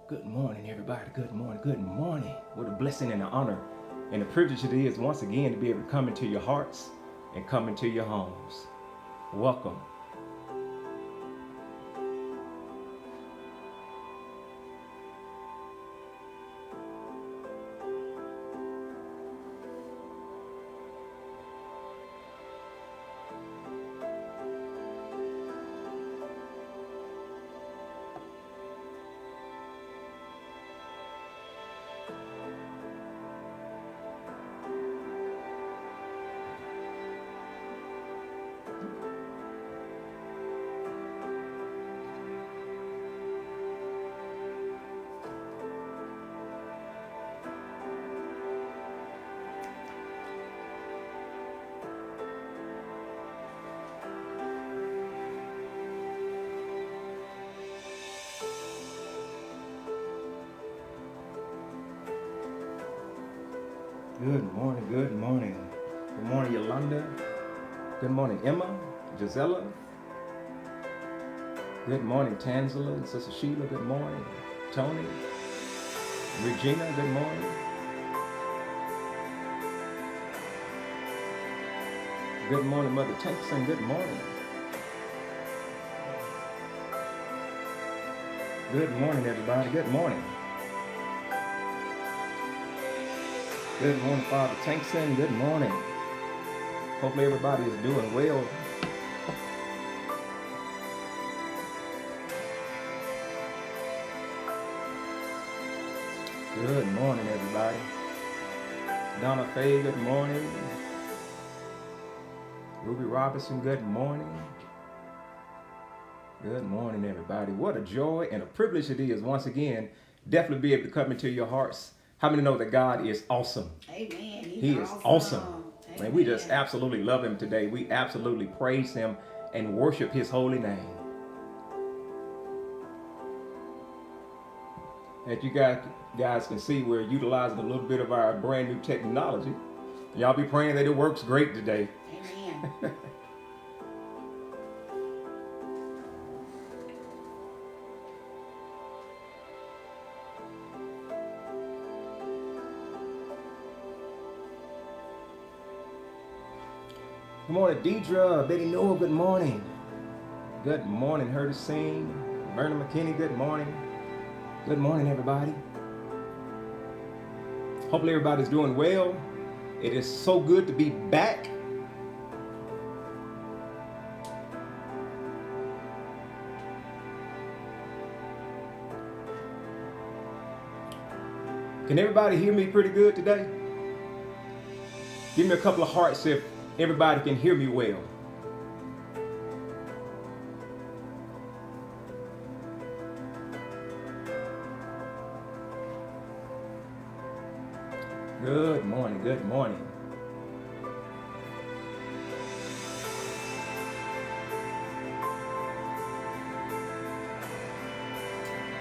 Good morning, everybody. Good morning. Good morning. What a blessing and an honor and a privilege it is once again to be able to come into your hearts and come into your homes. Welcome. Good morning. Good morning. Good morning, Yolanda. Good morning, Emma, Gisela. Good morning, Tanzela and Sister Sheila. Good morning, Tony, Regina. Good morning. Good morning, Mother Texan. Good morning. Good morning, everybody. Good morning. Good morning, Father Tankson. Good morning. Hopefully everybody is doing well. Good morning, everybody. Donna Faye, good morning. Ruby Robinson, good morning. Good morning, everybody. What a joy and a privilege it is, once again, definitely be able to come into your hearts. How many know that God is awesome? Amen. He is awesome. Man, we just absolutely love him today. We absolutely praise him and worship his holy name. As you guys can see, we're utilizing a little bit of our brand new technology. Y'all be praying that it works great today. Amen. Good morning, Deidre, Betty Noah, good morning. Good morning, Herta Singh, Vernon McKinney, good morning. Good morning, everybody. Hopefully everybody's doing well. It is so good to be back. Can everybody hear me pretty good today? Give me a couple of hearts if everybody can hear me well. Good morning, good morning.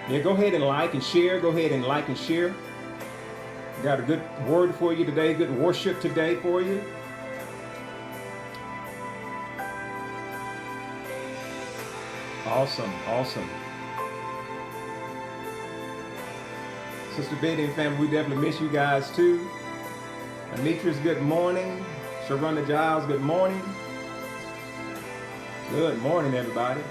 Yeah, go ahead and like and share. Go ahead and like and share. Got a good word for you today, good worship today for you. Awesome, awesome. Sister Betty and family, we definitely miss you guys too. Anitris, good morning. Sharonda Giles, good morning. Good morning, everybody.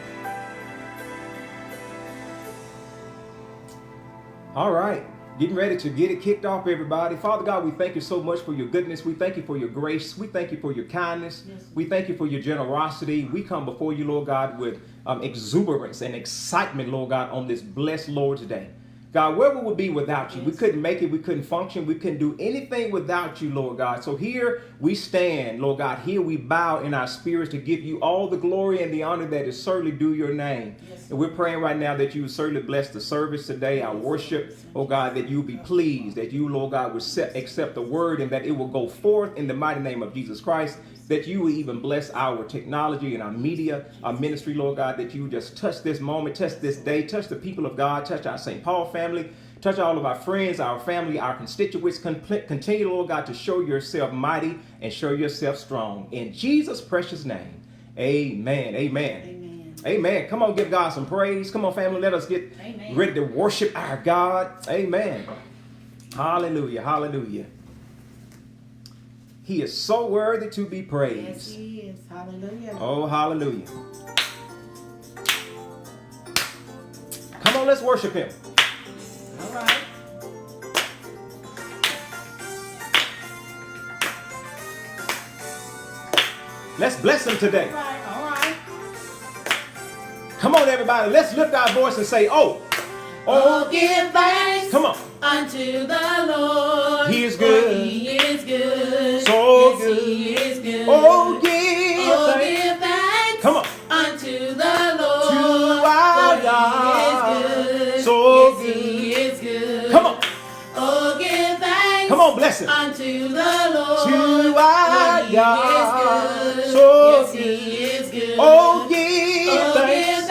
All right, getting ready to get it kicked off, everybody. Father God, we thank you so much for your goodness. We thank you for your grace. We thank you for your kindness. Yes. We thank you for your generosity. We come before you, Lord God, with exuberance and excitement, Lord God, on this blessed Lord's Day. God, where would we be without you? We couldn't make it. We couldn't function. We couldn't do anything without you, Lord God. So here we stand, Lord God. Here we bow in our spirits to give you all the glory and the honor that is certainly due your name. Yes. And we're praying right now that you would certainly bless the service today, our worship, oh God, that you will be pleased, that you, Lord God, would accept the word and that it will go forth in the mighty name of Jesus Christ. That you will even bless our technology and our media, our ministry, Lord God, that you would just touch this moment, touch this day, touch the people of God, touch our St. Paul family, touch all of our friends, our family, our constituents. Continue, Lord God, to show yourself mighty and show yourself strong. In Jesus' precious name, amen. Amen. Amen. Amen. Come on, give God some praise. Come on, family. Let us get ready to worship our God. Amen. Hallelujah. Hallelujah. He is so worthy to be praised. Yes, he is. Hallelujah. Oh, hallelujah. Come on, let's worship him. All right. Let's bless him today. All right. All right. Come on, everybody. Let's lift our voice and say, oh. Oh, give thanks. Come on. Unto the Lord. He is good. He is good. So yes, good. He is good. Oh, give thanks. Give thanks. Come on. Unto the Lord. To our God. He is good. So yes, good. He is good. Come on. Oh, give thanks. Come on, bless him. Unto the Lord. To our He God. is good. So yes, He is good. Oh, give thanks.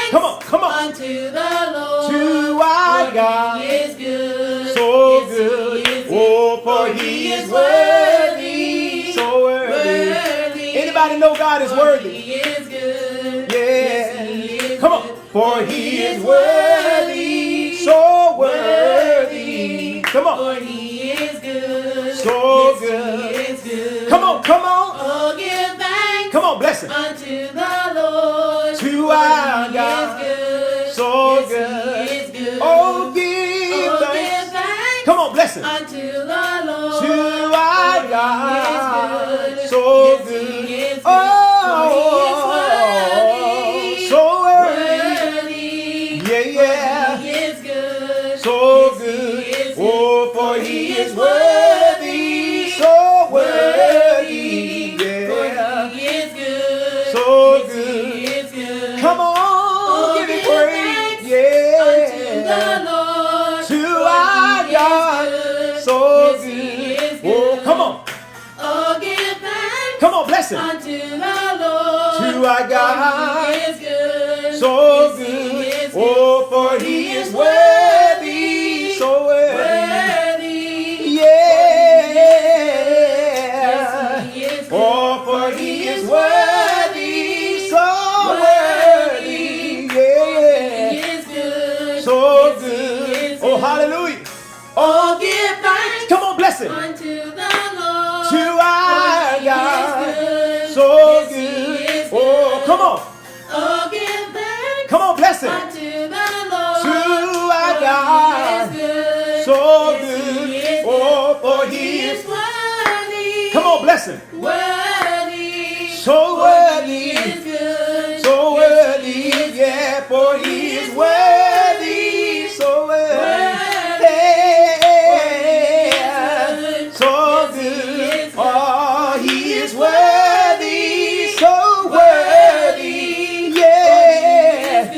Come on, come on. Unto the Lord. To our God. He is good. So yes, good. He is Oh, for good. he is worthy. So worthy. Anybody know God is worthy? He is good. Yeah. Yes, he is Come on. good. For he is worthy. So worthy. Come on. For he is good. So yes, good. He is good. Come on, come on. Oh, give thanks. Come on, bless him. Unto the Lord. To our God. He is good. So yes, good. He is good. Oh, give thanks. Come on, bless him. Unto the Lord. To our God. So good. Oh, so worthy. Yeah, yeah. He is good. So good. Oh, for he is worthy. So worthy. Yeah. He is good. So He good. is good. Come on, give it praise. Yeah. Unto the Lord. To our God. So good. Oh, come on. Oh, give thanks. Come on, bless him. Unto the Lord. To our God. He is good. So Yes, he good. is good. Oh, for he is worthy. So worthy. Worthy. Yeah. Yes, he is good. Oh, for he is worthy. So worthy. Yeah. He is good. So Yes, he good. is Oh, good. hallelujah. Oh, give thanks. Come on, bless him. Unto the Lord. To our For he God. is good. So Yes, he good. is Oh, good. come on. Oh, give thanks. Come on, bless him. Unto the Lord. To our For God. he is good. So Yes, good. he is Oh, good. for He he is is. worthy. Come on, bless him. Worthy. So For worthy. he is good. So Yes, worthy. he is Yeah, for he is worthy. So worthy. Yeah. So good. Oh, he is worthy. So worthy. Yeah.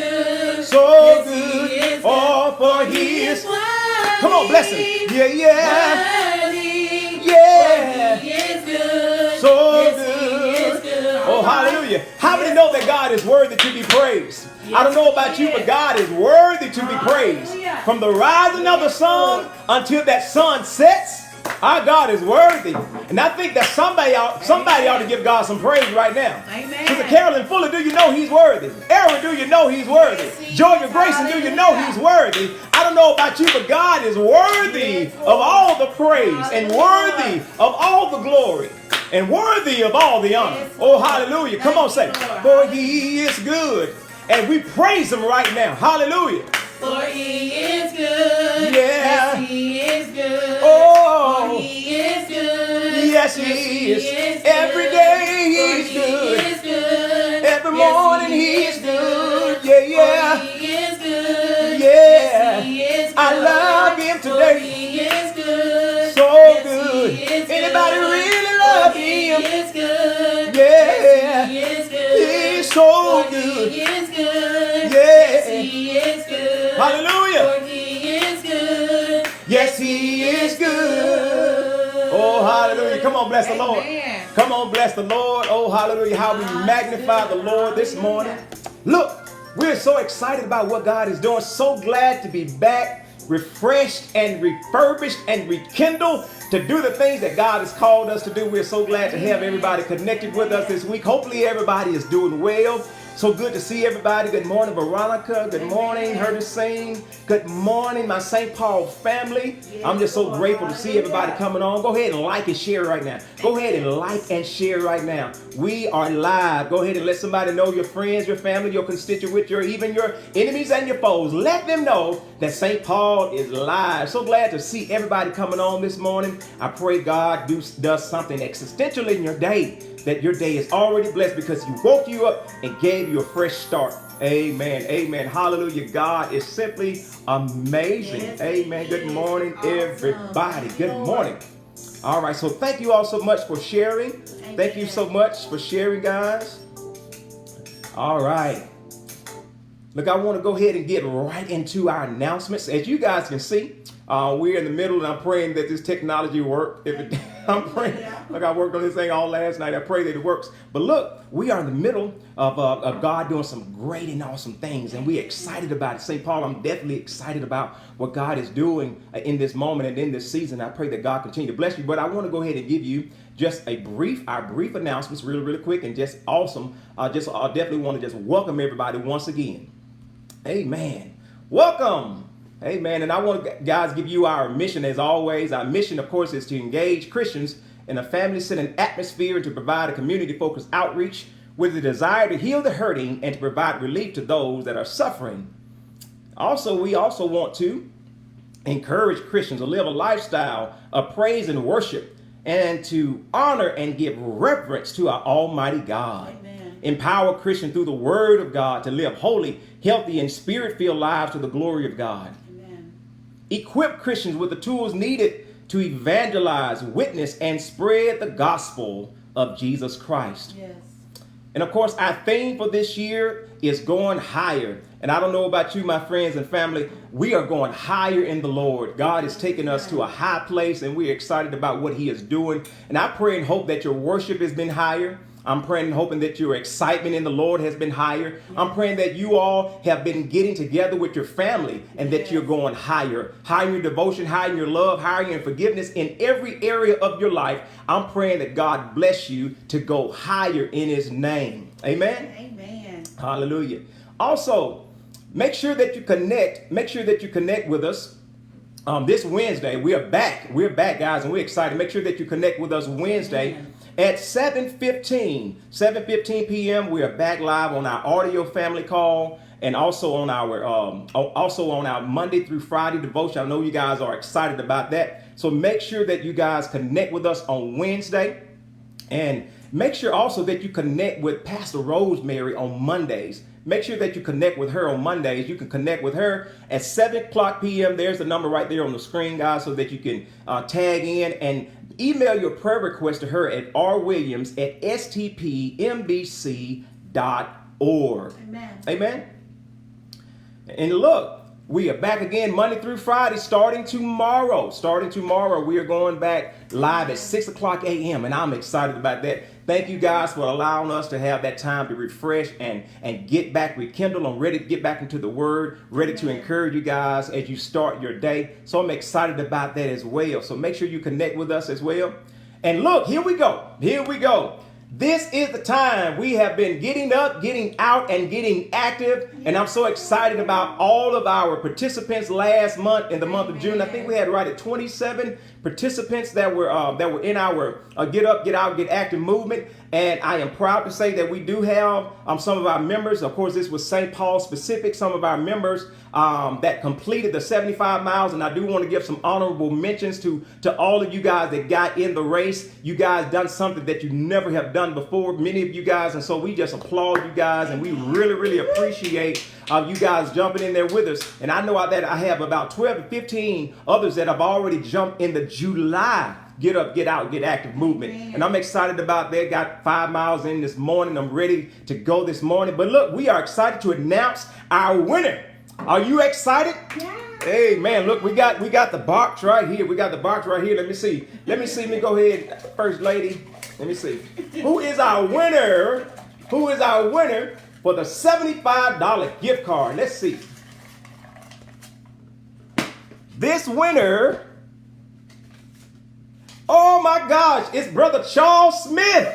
So good. Oh, for he is. Come on, bless him. Yeah, yeah. Yeah. So good. Oh, hallelujah. How many know that God is worthy to be praised? I don't know about you, but God is worthy to be praised. From the rising of the sun until that sun sets, our God is worthy. And I think that somebody ought to give God some praise right now. Amen. Sister Carolyn Fuller, do you know he's worthy? Aaron, do you know he's worthy? Georgia Grayson, do you know he's worthy? I don't know about you, but God is worthy of all the praise and worthy of all the glory and worthy of all the honor. Oh, hallelujah. Come on, say, for he is good. And we praise him right now. Hallelujah. For he is good. Yeah. Yes, he is good. Oh. For he is good. Yes, he is. Every day he's good. He is good. Every Yes, morning he he's is good. Yeah, yeah. For he is good. Yeah. Yes, he is I good. love him For today. he is good. So Yes, good. he is Anybody good. really love For he him? is good. Yeah. Yes, he is good. He's so For good. he is good. Yeah. Yes, he is good. Hallelujah. For he is good. Yes, he is good. Oh, hallelujah. Come on, bless the Lord. Amen. Come on, bless the Lord. Oh, hallelujah. How we magnify the Lord this morning. Look, we're so excited about what God is doing. So glad to be back, refreshed and refurbished and rekindled to do the things that God has called us to do. We're so glad to have everybody connected with us this week. Hopefully everybody is doing well. So good to see everybody. Good morning, Veronica. Good morning, Herdisine. Good morning, my St. Paul family. I'm just so grateful to see everybody coming on. Go ahead and like and share right now. Go ahead and like and share right now. We are live. Go ahead and let somebody know, your friends, your family, your constituents, even your enemies and your foes. Let them know that St. Paul is live. So glad to see everybody coming on this morning. I pray God does something existential in your day, that your day is already blessed because He woke you up and gave you a fresh start. Amen. Amen. Hallelujah. God is simply amazing. Yes, Amen. Good morning, awesome. everybody. Good morning. All right. So thank you all so much for sharing. Thank you so much for sharing, guys. All right. Look, I want to go ahead and get right into our announcements. As you guys can see, we're in the middle, and I'm praying that this technology works. I'm praying. Look, I worked on this thing all last night. I pray that it works. But look, we are in the middle of God doing some great and awesome things, and we're excited about it. St. Paul, I'm definitely excited about what God is doing in this moment and in this season. I pray that God continue to bless you. But I want to go ahead and give you just our brief announcements, really quick, and just awesome. I definitely want to just welcome everybody once again. Amen. Welcome. Amen. And I want to, guys, give you our mission as always. Our mission, of course, is to engage Christians in a family-centered atmosphere and to provide a community-focused outreach with the desire to heal the hurting and to provide relief to those that are suffering. Also, we also want to encourage Christians to live a lifestyle of praise and worship and to honor and give reverence to our Almighty God. Amen. Empower Christians through the Word of God to live holy, healthy, and Spirit-filled lives to the glory of God. Amen. Equip Christians with the tools needed to evangelize, witness, and spread the gospel of Jesus Christ. Yes. And of course, our theme for this year is going higher. And I don't know about you, my friends and family, we are going higher in the Lord. God is taking us to a high place, and we're excited about what He is doing. And I pray and hope that your worship has been higher. I'm praying and hoping that your excitement in the Lord has been higher. I'm praying that you all have been getting together with your family and that you're going higher in your devotion, higher in your love, higher in forgiveness in every area of your life. I'm praying that God bless you to go higher in His name. Amen. Amen. Hallelujah. Also, make sure that you connect. Make sure that you connect with us. This Wednesday, we're back, guys, and we're excited. Make sure that you connect with us Wednesday. Amen. At 7:15 p.m. we are back live on our audio family call, and also on our Monday through Friday devotion. I know you guys are excited about that. So make sure that you guys connect with us on Wednesday, and make sure also that you connect with Pastor Rosemary on Mondays. Make sure that you connect with her on Mondays. You can connect with her at 7 o'clock p.m. There's the number right there on the screen, guys, so that you can tag in and email your prayer request to her at rwilliams@stpmbc.org. Amen. Amen. And look, we are back again Monday through Friday starting tomorrow. We are going back live at 6 o'clock a.m. and I'm excited about that. Thank you guys for allowing us to have that time to refresh and get back rekindled. I'm ready to get back into the Word, ready to encourage you guys as you start your day. So I'm excited about that as well. So make sure you connect with us as well. And look, here we go. This is the time we have been getting up, getting out, and getting active. And I'm so excited about all of our participants last month, in the month of June. I think we had right at 27 participants that were in our Get Up, Get Out, Get Active movement. And I am proud to say that we do have some of our members. Of course, this was St. Paul specific. Some of our members that completed the 75 miles. And I do want to give some honorable mentions to all of you guys that got in the race. You guys done something that you never have done before, many of you guys. And so we just applaud you guys, and we really appreciate you guys jumping in there with us. And I know that I have about 12 to 15 others that have already jumped in the July Get Up, Get Out, Get Active movement. And I'm excited about that. Got 5 miles in this morning. I'm ready to go this morning. But look, we are excited to announce our winner. Are you excited? Yeah. Hey man, look, we got the box right here. Let me see. Let me go ahead, First Lady. Let me see. Who is our winner? For the $75 gift card? Let's see. This winner, oh my gosh, it's Brother Charles Smith.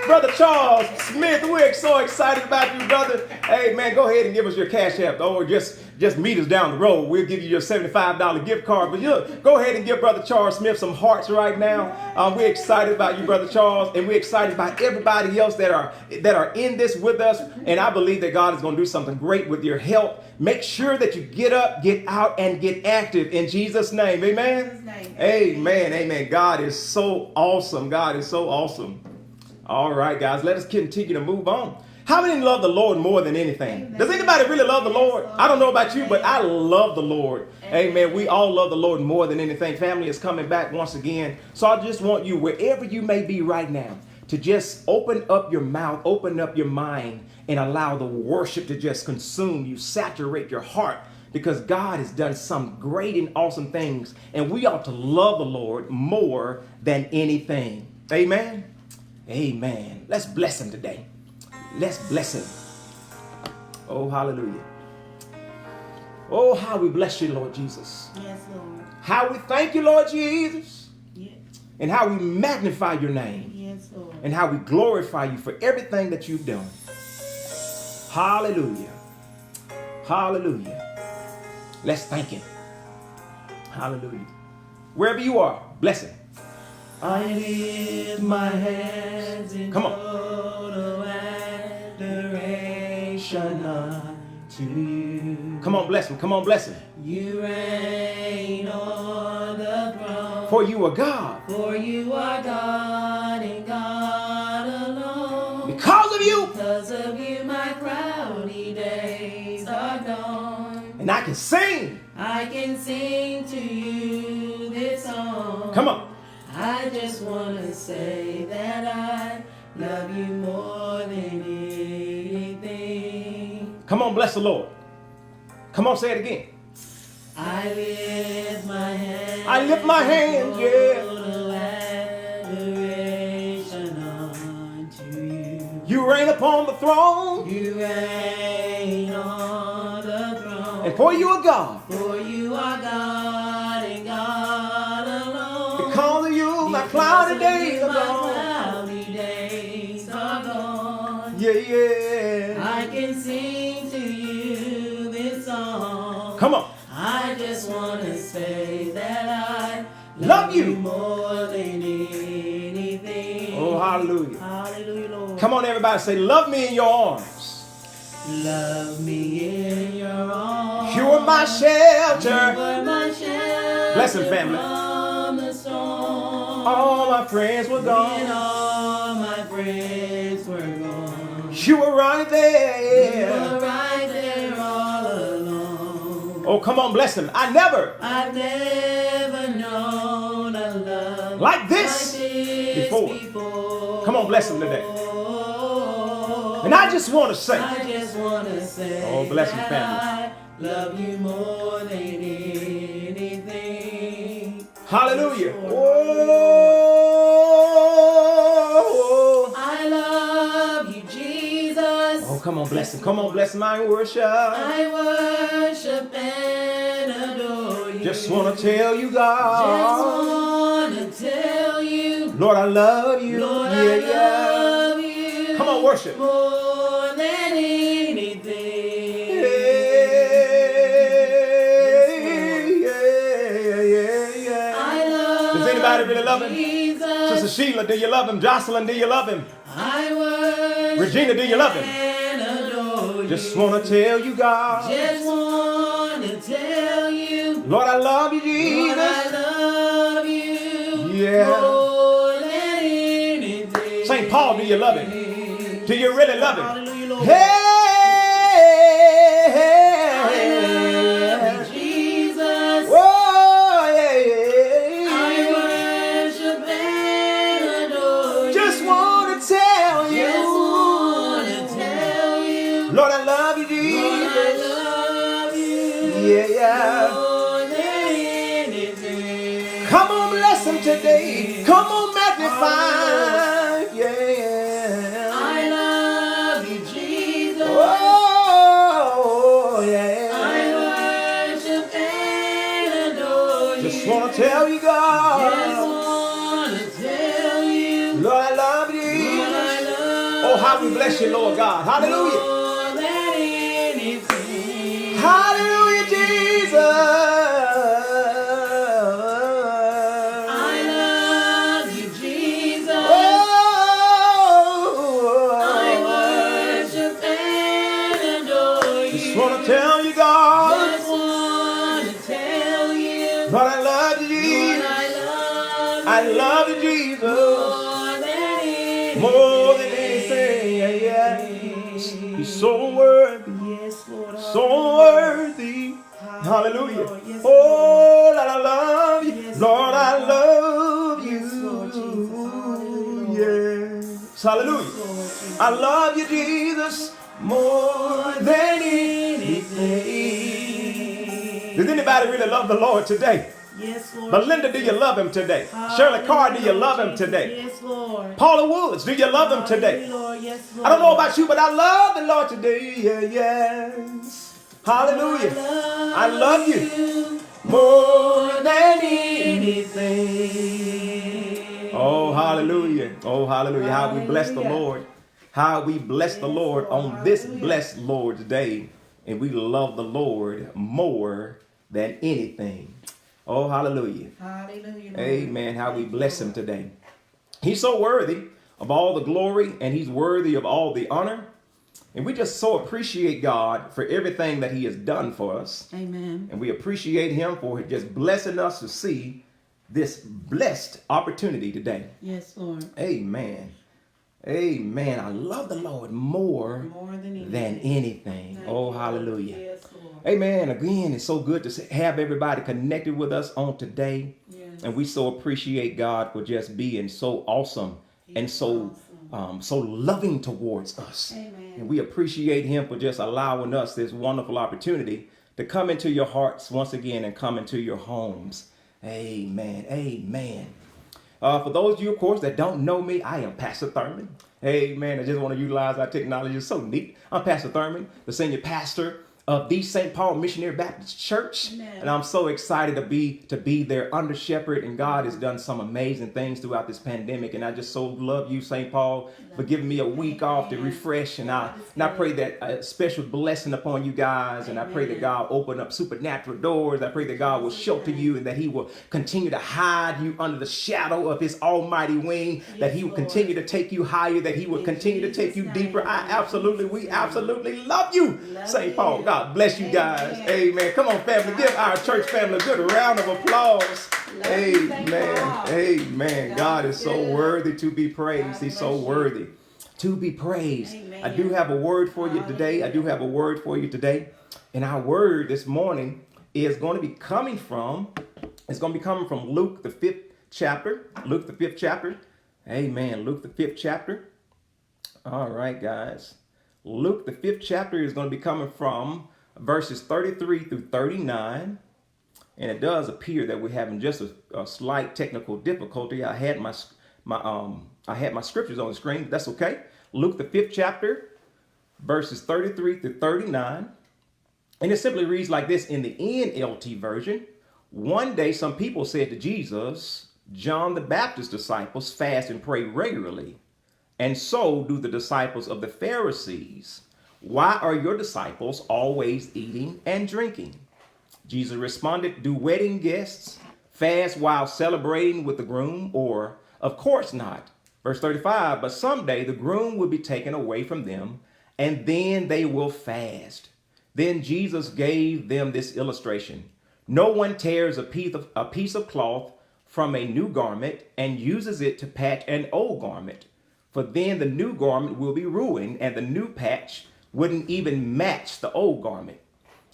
Brother Charles Smith, we're so excited about you, brother. Hey, man, go ahead and give us your cash app, or just meet us down the road. We'll give you your $75 gift card. But go ahead and give Brother Charles Smith some hearts right now. We're excited about you, Brother Charles, and we're excited about everybody else that are in this with us. And I believe that God is going to do something great with your health. Make sure that you get up, get out, and get active in Jesus' name. Amen. Amen. Amen. God is so awesome. God is so awesome. All right, guys, let us continue to move on. How many love the Lord more than anything? Does anybody really love the Lord? I don't know about you, but I love the Lord. Amen. We all love the Lord more than anything. Family is coming back once again. So I just want you, wherever you may be right now, to just open up your mouth, open up your mind, and allow the worship to just consume you, saturate your heart, because God has done some great and awesome things, and we ought to love the Lord more than anything. Amen. Amen. Let's bless him today. Let's bless him. Oh, hallelujah. Oh, how we bless you, Lord Jesus. Yes, Lord. How we thank you, Lord Jesus. Yes. And how we magnify your name. Yes, Lord. And how we glorify you for everything that you've done. Hallelujah. Hallelujah. Let's thank him. Hallelujah. Wherever you are, bless him. I lift my hands in Come on. total adoration unto you. Come on, bless him. Come on, bless him. You reign on the throne. For you are God. For you are God and God alone. Because of you. Because of you, my cloudy days are gone. And I can sing. I can sing to you this song. Come on. I just want to say that I love you more than anything. Come on, bless the Lord. Come on, say it again. I lift my hands. I lift my hands, yeah. Total adoration unto you. You reign upon the throne. You reign on the throne. And for you are God. For you are God and God alone. Because of you, my cloudy days are My gone. cloudy days are gone. Yeah, yeah. I can sing to you this song. Come on. I just want to say that I Love you more than anything. Oh, hallelujah. Hallelujah, Lord. Come on, everybody, say, love me in your arms. Love me in your arms. You are my shelter. You are my shelter. Bless him, family. From the storm. All my friends were When gone. all my friends were gone. You were right You there. were right there all alone. Oh, come on, bless him. I've never I've never known a love like this before. Come on, bless him today. And I just want to say, I just want to say, oh, bless him, that family. I love you more than anything. Hallelujah. Oh, I love you, Jesus. oh, come on, bless him. Come on, bless my worship. I worship and adore you. Just want to tell you, Just God. want to tell you, Lord, I love you. Lord, Yeah, I yeah. love you. Come on, worship. More than anything. Yeah. I love Does anybody really love him? Jesus. Sister Sheila, do you love him? Jocelyn, do you love him? I worship Regina, do you love him? and adore you. Just want to tell you, God. Just want to tell you, Lord, I love you, Lord, Jesus. I love you. Yeah. More than anything. St. Paul, do you love him? Do you really love him? Hallelujah, Lord. Hey. I love you, Jesus. Whoa, yeah. I worship and adore you. Just want to tell you. Just want to tell you, Lord, I love you, Lord, I Jesus. love you. Yeah. More than anything. Come on, bless him today. Come on, magnify. Yeah. I love you, Jesus. Oh, yeah. I worship and adore you. Just want to tell you, Just God. want to tell you, Lord, I love you, Lord, I Jesus. We bless you, Lord God. Hallelujah. More than anything. Hallelujah, Jesus. I love you, Jesus. Oh, I worship and adore you. just want to tell you, God. Just want to tell you. Lord, I love you, Lord, Jesus. I love you, Jesus. more than anything. More than anything. Yeah, yeah. He's so worthy. Yes, Lord. So worthy. Hallelujah. Lord. Yes, Oh, Lord, I love you. Yes, Lord, I love you. Yes, Lord Jesus. Hallelujah, Lord. Yes. Hallelujah. Yes, Lord Jesus. I love you, Jesus, more than anything. Does anybody really love the Lord today? Yes, Lord. Belinda, do you love him today? Shirley Carr, do you love him today? Yes, Lord. Paula Woods, do you love him today? Lord. Yes, Lord. I don't know about you, but I love the Lord today. Yeah, yes. Hallelujah. I love you more than anything. Oh, hallelujah. Oh, hallelujah. How we bless the Lord. How we bless the Lord on this blessed Lord's day. And we love the Lord more than anything. Oh, hallelujah. Hallelujah. Lord. Amen. How we bless him today. He's so worthy of all the glory, and he's worthy of all the honor. And we just so appreciate God for everything that he has done for us. Amen. And we appreciate him for just blessing us to see this blessed opportunity today. Yes, Lord. Amen. Amen. I love the Lord more than anything. Oh, hallelujah. Yes, Lord. Amen. Again, it's so good to have everybody connected with us on today. Yes. And we so appreciate God for just being so awesome and so so loving towards us. Amen. And we appreciate him for just allowing us this wonderful opportunity to come into your hearts once again and come into your homes. Amen. Amen. For those of you, of course, that don't know me, I am Pastor Thurman. Amen. I just want to utilize our technology. It's so neat. I'm Pastor Thurman, the senior pastor of the St. Paul Missionary Baptist Church. Amen. And I'm so excited to be their under shepherd. And God has done some amazing things throughout this pandemic. And I just so love you, St. Paul, for giving me a week off to refresh. And I pray that a special blessing upon you guys. And I pray that God will open up supernatural doors. I pray that God will shelter you and that he will continue to hide you under the shadow of his almighty wing, that he will continue to take you higher, that he will continue to take you deeper. We absolutely love you, St. Paul. God bless you guys. Amen. Come on, family. Give our church family a good round of applause. Amen. Amen. God is so worthy to be praised. He's so worthy to be praised. I do have a word for you today. And our word this morning is going to be coming from Luke, the 5th chapter. Luke, the 5th chapter. Amen. Luke, the 5th chapter. All right, guys. Luke, the 5th chapter is going to be coming from verses 33 through 39. And it does appear that we're having just a slight technical difficulty. I had my scriptures on the screen, but that's okay. Luke, the 5th chapter, verses 33 through 39. And it simply reads like this in the NLT version. One day, some people said to Jesus, John the Baptist's disciples fast and pray regularly, and so do the disciples of the Pharisees. Why are your disciples always eating and drinking? Jesus responded, do wedding guests fast while celebrating with the groom? Or, of course not. Verse 35, but someday the groom will be taken away from them, and then they will fast. Then Jesus gave them this illustration. No one tears a piece of cloth from a new garment and uses it to patch an old garment. For then the new garment will be ruined, and the new patch wouldn't even match the old garment.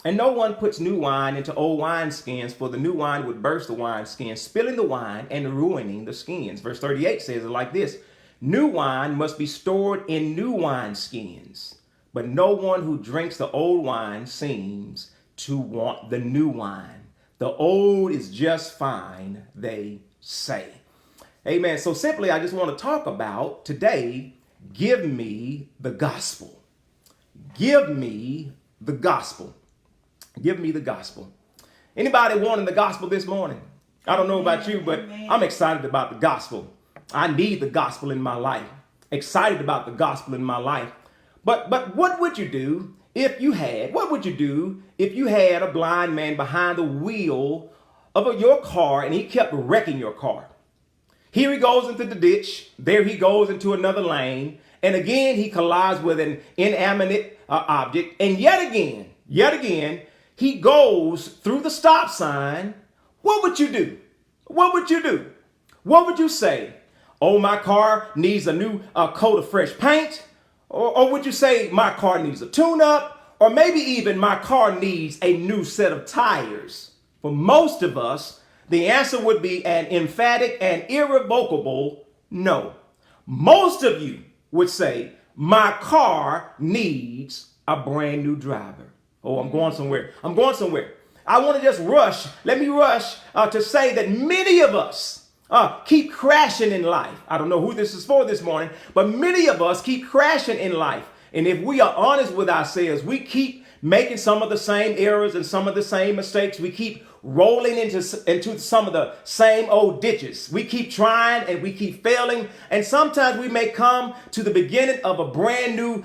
And no one puts new wine into old wineskins, for the new wine would burst the wineskins, spilling the wine and ruining the skins. Verse 38 says it like this. New wine must be stored in new wineskins, but no one who drinks the old wine seems to want the new wine. The old is just fine, they say. Amen. So simply, I just want to talk about today, give me the gospel. Give me the gospel. Give me the gospel. Anybody wanting the gospel this morning? I don't know about you, but I'm excited about the gospel. I need the gospel in my life. excited about the gospel in my life. But what would you do if you had, a blind man behind the wheel of your car and he kept wrecking your car? Here he goes into the ditch. There he goes into another lane. And again, he collides with an inanimate object. And yet again, he goes through the stop sign. What would you do? What would you do? What would you say? Oh, my car needs a new coat of fresh paint. Or would you say my car needs a tune-up? Or maybe even my car needs a new set of tires? For most of us, the answer would be an emphatic and irrevocable no. Most of you would say, my car needs a brand new driver. Oh, I'm going somewhere. I want to just rush. Let me rush to say that many of us keep crashing in life. I don't know who this is for this morning, but many of us keep crashing in life. And if we are honest with ourselves, we keep making some of the same errors and some of the same mistakes. We keep rolling into some of the same old ditches. We keep trying and we keep failing. And sometimes we may come to the beginning of a brand new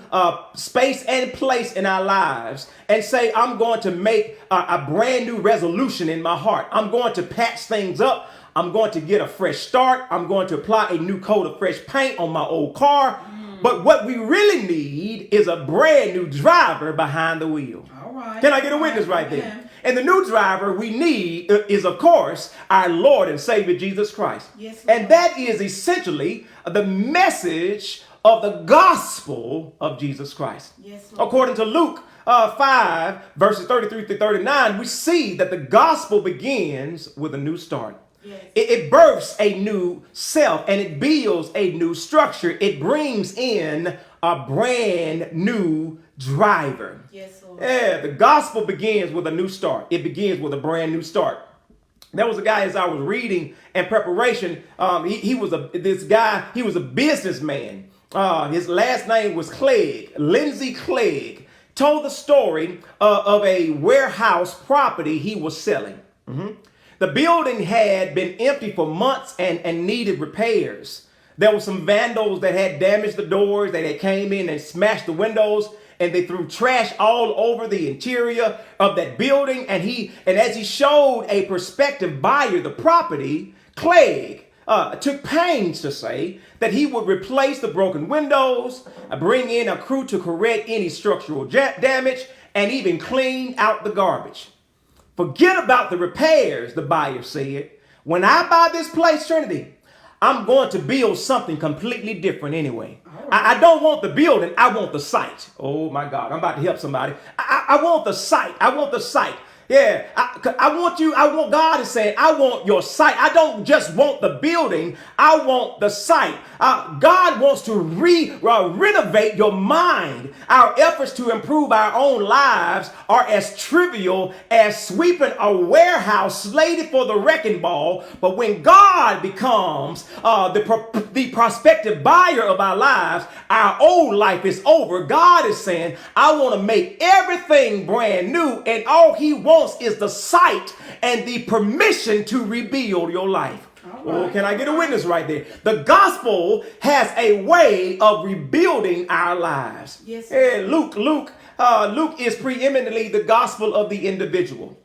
space and place in our lives and say, I'm going to make a brand new resolution in my heart. I'm going to patch things up. I'm going to get a fresh start. I'm going to apply a new coat of fresh paint on my old car. But what we really need is a brand new driver behind the wheel. All right. Can I get a witness right there? And the new driver we need is, of course, our Lord and Savior, Jesus Christ. Yes, Lord. And that is essentially the message of the gospel of Jesus Christ. Yes, Lord. According to Luke 5, verses 33 to 39, we see that the gospel begins with a new start. Yes. It births a new self and it builds a new structure. It brings in a brand new driver. Yes, Lord. Yeah, the gospel begins with a new start. It begins with a brand new start. There was a guy, as I was reading in preparation, he was a businessman. His last name was Clegg, Lindsay Clegg, told the story of a warehouse property he was selling. The building had been empty for months and needed repairs. There were some vandals that had damaged the doors. They came in and smashed the windows, and they threw trash all over the interior of that building. And as he showed a prospective buyer the property, Clegg took pains to say that he would replace the broken windows, bring in a crew to correct any structural damage, and even clean out the garbage. Forget about the repairs, the buyer said. When I buy this place, Trinity, I'm going to build something completely different anyway. Right. I don't want the building. I want the site. Oh, my God. I'm about to help somebody. I want the site. I want the site. Yeah, God is saying, I want your site. I don't just want the building. I want the site. God wants to renovate your mind. Our efforts to improve our own lives are as trivial as sweeping a warehouse slated for the wrecking ball. But when God becomes the prospective buyer of our lives, our old life is over. God is saying, I want to make everything brand new, and all he wants is the sight and the permission to rebuild your life. Right. Oh, can I get a witness right there? The gospel has a way of rebuilding our lives. Yes. Luke is preeminently the gospel of the individual.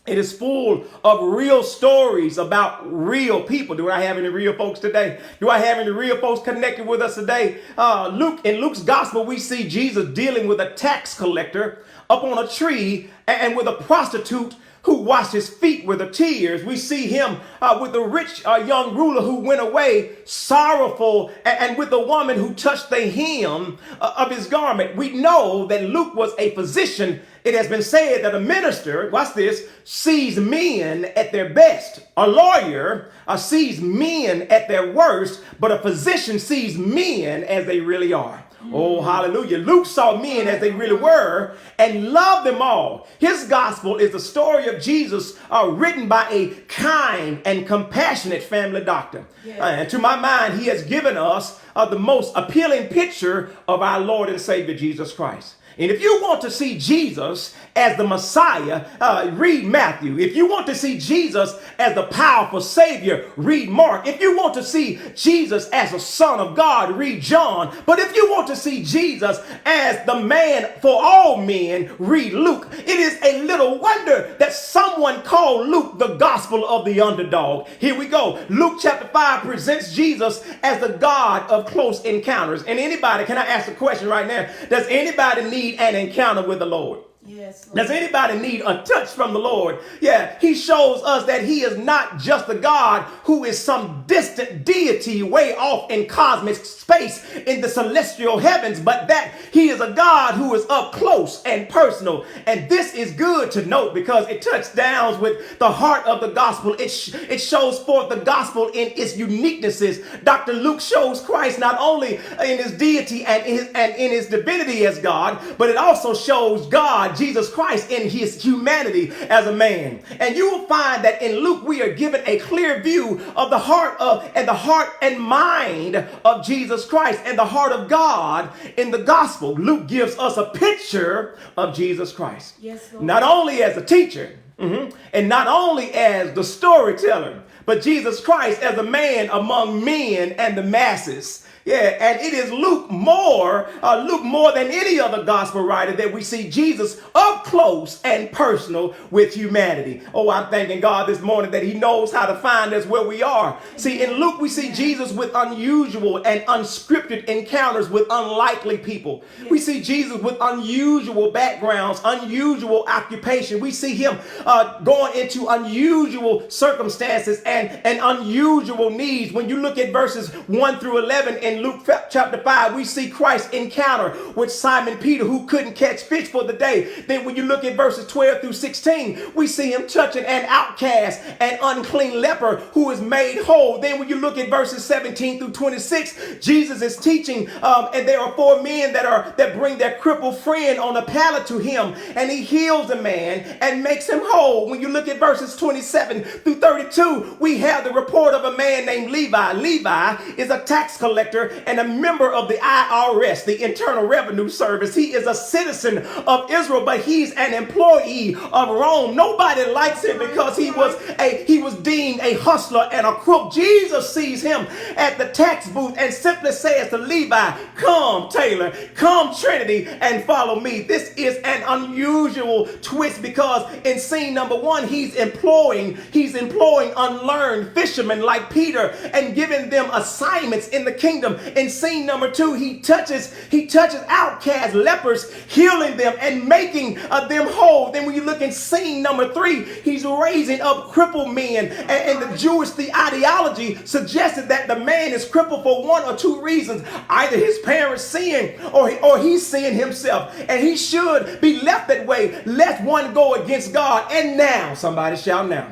It is full of real stories about real people. Do I have any real folks today? Do I have any real folks connected with us today? In Luke's gospel, we see Jesus dealing with a tax collector up on a tree and with a prostitute who washed his feet with her tears. We see him with the rich young ruler who went away sorrowful, and with the woman who touched the hem of his garment. We know that Luke was a physician. It has been said that a minister, watch this, sees men at their best. A lawyer sees men at their worst, but a physician sees men as they really are. Oh, hallelujah. Luke saw men as they really were and loved them all. His gospel is the story of Jesus written by a kind and compassionate family doctor. Yes. And to my mind, he has given us the most appealing picture of our Lord and Savior Jesus Christ. And if you want to see Jesus as the Messiah, read Matthew. If you want to see Jesus as the powerful Savior, read Mark. If you want to see Jesus as a Son of God, read John. But if you want to see Jesus as the man for all men, read Luke. It is a little wonder that someone called Luke the gospel of the underdog. Here we go. Luke chapter 5 presents Jesus as the God of close encounters. And anybody, can I ask a question right now? Does anybody need an encounter with the Lord? Yes, Lord. Does anybody need a touch from the Lord? Yeah, he shows us that he is not just a God who is some distant deity way off in cosmic space in the celestial heavens, but that he is a God who is up close and personal. And this is good to note because it touchdowns with the heart of the gospel. It shows forth the gospel in its uniquenesses. Dr. Luke shows Christ not only in his deity and in his divinity as God, but it also shows God, Jesus Christ, in his humanity as a man. And you will find that in Luke we are given a clear view of the heart and mind of Jesus Christ and the heart of God in the gospel. Luke gives us a picture of Jesus Christ. Yes, Lord. Not only as a teacher, and not only as the storyteller, but Jesus Christ as a man among men and the masses. Yeah, and it is Luke more than any other gospel writer that we see Jesus up close and personal with humanity. Oh, I'm thanking God this morning that he knows how to find us where we are. See, in Luke, we see Jesus with unusual and unscripted encounters with unlikely people. We see Jesus with unusual backgrounds, unusual occupation. We see him going into unusual circumstances and unusual needs. When you look at verses 1 through 11 in Luke chapter 5, we see Christ's encounter with Simon Peter, who couldn't catch fish for the day. Then when you look at verses 12 through 16, we see him touching an outcast, an unclean leper who is made whole. Then when you look at verses 17 through 26, Jesus is teaching, and there are 4 men that bring their crippled friend on a pallet to him, and he heals the man and makes him whole. When you look at verses 27 through 32, we have the report of a man named Levi. Levi is a tax collector and a member of the IRS, the Internal Revenue Service. He is a citizen of Israel, but he's an employee of Rome. Nobody likes him because he was deemed a hustler and a crook. Jesus sees him at the tax booth and simply says to Levi, "Come, Taylor, come, Trinity, and follow me." This is an unusual twist because in scene number 1, he's employing unlearned fishermen like Peter and giving them assignments in the kingdom. In scene number 2, he touches outcast lepers, healing them and making them whole. Then when you look in scene number 3, he's raising up crippled men, and the Jewish ideology suggested that the man is crippled for 1 or 2 reasons. Either his parents sin or he's sin himself, and he should be left that way lest one go against God. And now, somebody shout now.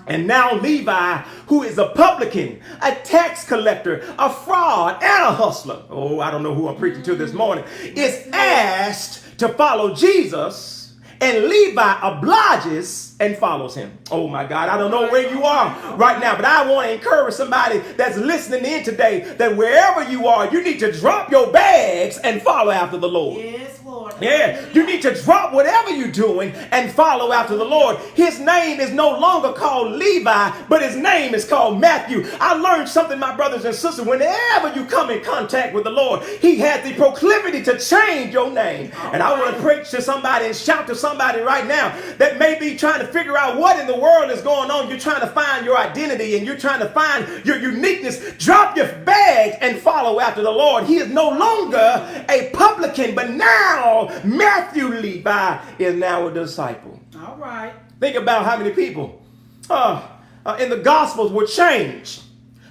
And now Levi, who is a publican, a tax collector, a fraud, and a hustler, oh, I don't know who I'm preaching to this morning, is asked to follow Jesus, and Levi obliges and follows him. Oh my God, I don't know where you are right now, but I want to encourage somebody that's listening in today that wherever you are, you need to drop your bags and follow after the Lord. Yes, Lord. Yeah, you need to drop whatever you're doing and follow after the Lord. His name is no longer called Levi, but his name is called Matthew. I learned something, my brothers and sisters. Whenever you come in contact with the Lord, he has the proclivity to change your name. And I want to preach to somebody and shout to somebody right now that may be trying to figure out what in the world is going on. You're trying to find your identity and you're trying to find your uniqueness. Drop your bags and follow after the Lord. He is no longer a publican, but now Matthew Levi is now a disciple. All right. Think about how many people in the Gospels were changed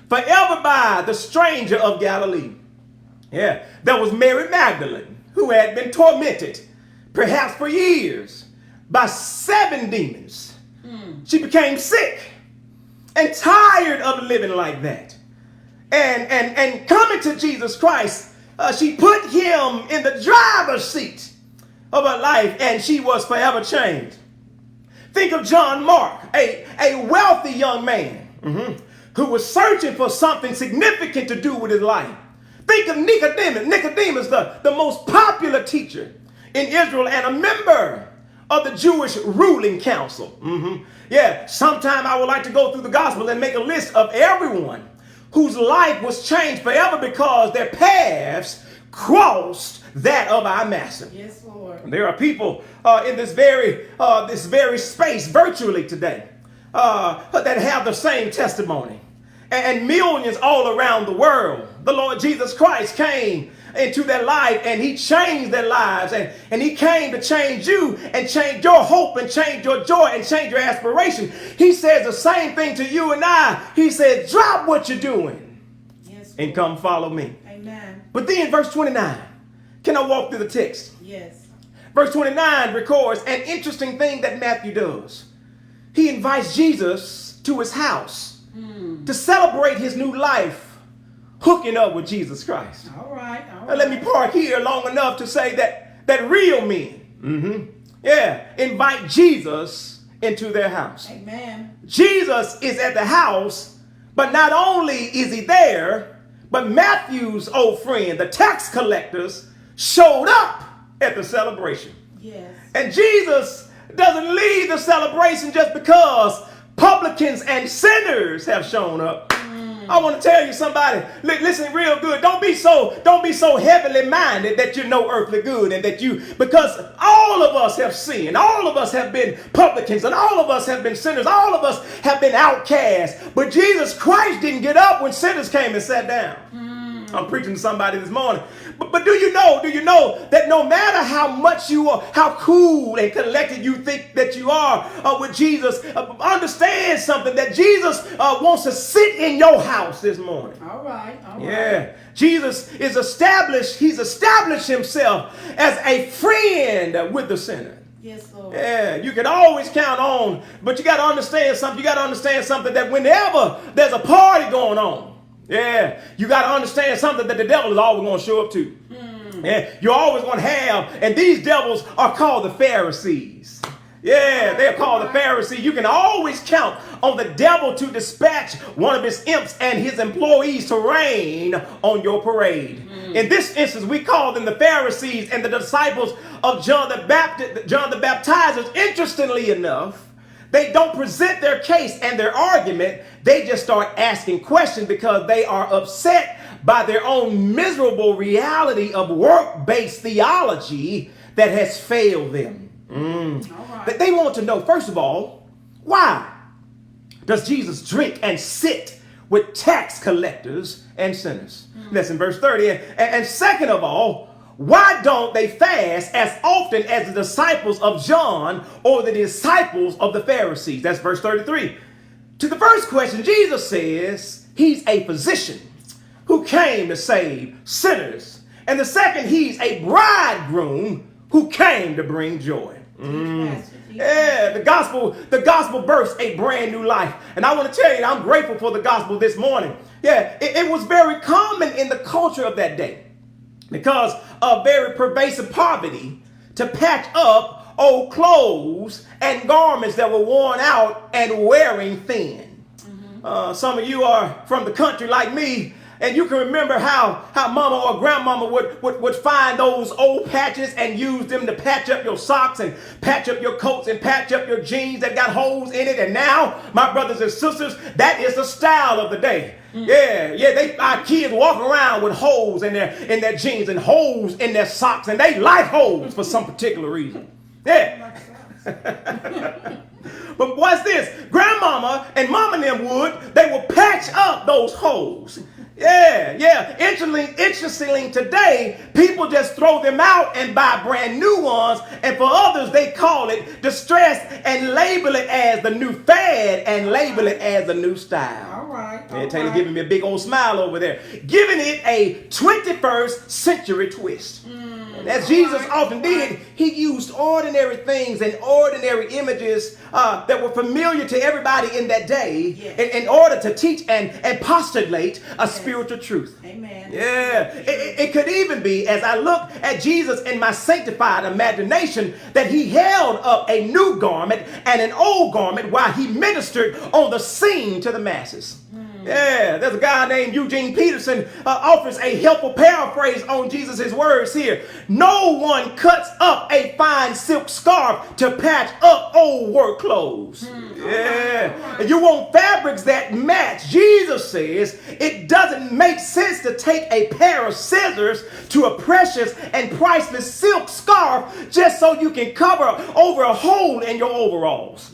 forever by the stranger of Galilee. Yeah, there was Mary Magdalene, who had been tormented, perhaps for years, by 7 demons. She became sick and tired of living like that. And coming to Jesus Christ, she put him in the driver's seat of her life, and she was forever changed. Think of John Mark, a wealthy young man who was searching for something significant to do with his life. Think of Nicodemus. Nicodemus, the most popular teacher in Israel and a member of the Jewish ruling council. Yeah, sometime I would like to go through the gospel and make a list of everyone whose life was changed forever because their paths crossed that of our master. Yes, Lord. There are people in this very space virtually today that have the same testimony. And millions all around the world. The Lord Jesus Christ came into their life and he changed their lives. And he came to change you and change your hope and change your joy and change your aspiration. He says the same thing to you and I. He said, drop what you're doing, yes, and come follow me. Amen. But then verse 29, can I walk through the text? Yes. Verse 29 records an interesting thing that Matthew does. He invites Jesus to his house to celebrate his new life, hooking up with Jesus Christ. All right. Now, let me park here long enough to say that real men, invite Jesus into their house. Amen. Jesus is at the house, but not only is he there, but Matthew's old friend, the tax collectors, showed up at the celebration. Yes. And Jesus doesn't leave the celebration just because publicans and sinners have shown up. I want to tell you somebody, listen real good. Don't be so heavily minded that you know earthly good and that because all of us have sinned. All of us have been publicans and all of us have been sinners. All of us have been outcasts. But Jesus Christ didn't get up when sinners came and sat down. I'm preaching to somebody this morning. But do you know that no matter how much you are, how cool and collected you think that you are with Jesus, understand something, that Jesus wants to sit in your house this morning. All right. Yeah. Jesus is established. He's established himself as a friend with the sinner. Yes, Lord. Yeah, you can always count on, but you got to understand something. You got to understand something that whenever there's a party going on, yeah, you got to understand something that the devil is always going to show up to. Yeah, you're always going to have, and these devils are called the Pharisees. Yeah, they're called the Pharisees. You can always count on the devil to dispatch one of his imps and his employees to rain on your parade. In this instance, we call them the Pharisees and the disciples of John the Baptizer. Interestingly enough, they don't present their case and their argument. They just start asking questions because they are upset by their own miserable reality of work-based theology that has failed them. But they want to know, first of all, why does Jesus drink and sit with tax collectors and sinners? That's in verse 30. And second of all, why don't they fast as often as the disciples of John or the disciples of the Pharisees? That's verse 33. To the first question, Jesus says he's a physician who came to save sinners. And the second, he's a bridegroom who came to bring joy. Yeah, the gospel births a brand new life. And I want to tell you, I'm grateful for the gospel this morning. Yeah, it was very common in the culture of that day, because of very pervasive poverty, to patch up old clothes and garments that were worn out and wearing thin. Some of you are from the country like me, and you can remember how mama or grandmama would find those old patches and use them to patch up your socks and patch up your coats and patch up your jeans that got holes in it. And now, my brothers and sisters, that is the style of the day. Our kids walk around with holes in their jeans and holes in their socks, and they like holes for some particular reason. Yeah. But what's this? Grandmama and mama and them they would patch up those holes. Yeah. Interestingly, today, people just throw them out and buy brand new ones. And for others, they call it distressed and label it as the new fad and label it as a new style. All right. Taylor giving me a big old smile over there. Giving it a 21st century twist. And as Jesus often did, he used ordinary things and ordinary images that were familiar to everybody in that day in order to teach and postulate a spiritual truth. Amen. Yeah. It could even be, as I look at Jesus in my sanctified imagination, that he held up a new garment and an old garment while he ministered on the scene to the masses. Yeah, there's a guy named Eugene Peterson offers a helpful paraphrase on Jesus' words here. No one cuts up a fine silk scarf to patch up old work clothes. Yeah, and you want fabrics that match. Jesus says it doesn't make sense to take a pair of scissors to a precious and priceless silk scarf just so you can cover over a hole in your overalls.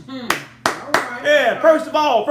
Yeah, first of all,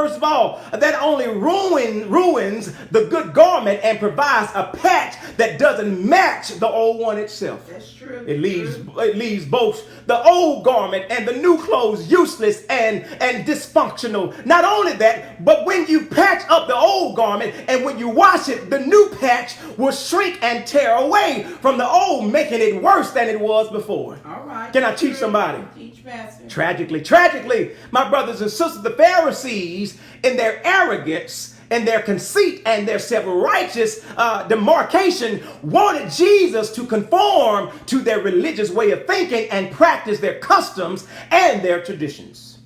that only ruins the good garment and provides a patch that doesn't match the old one itself. That's true. It leaves both the old garment and the new clothes useless and dysfunctional. Not only that, but when you patch up the old garment and when you wash it, the new patch will shrink and tear away from the old, making it worse than it was before. All right. Can I teach somebody? Teach, Pastor. Tragically, my brothers and sisters, the Pharisees, in their arrogance and their conceit and their self-righteous demarcation, wanted Jesus to conform to their religious way of thinking and practice their customs and their traditions.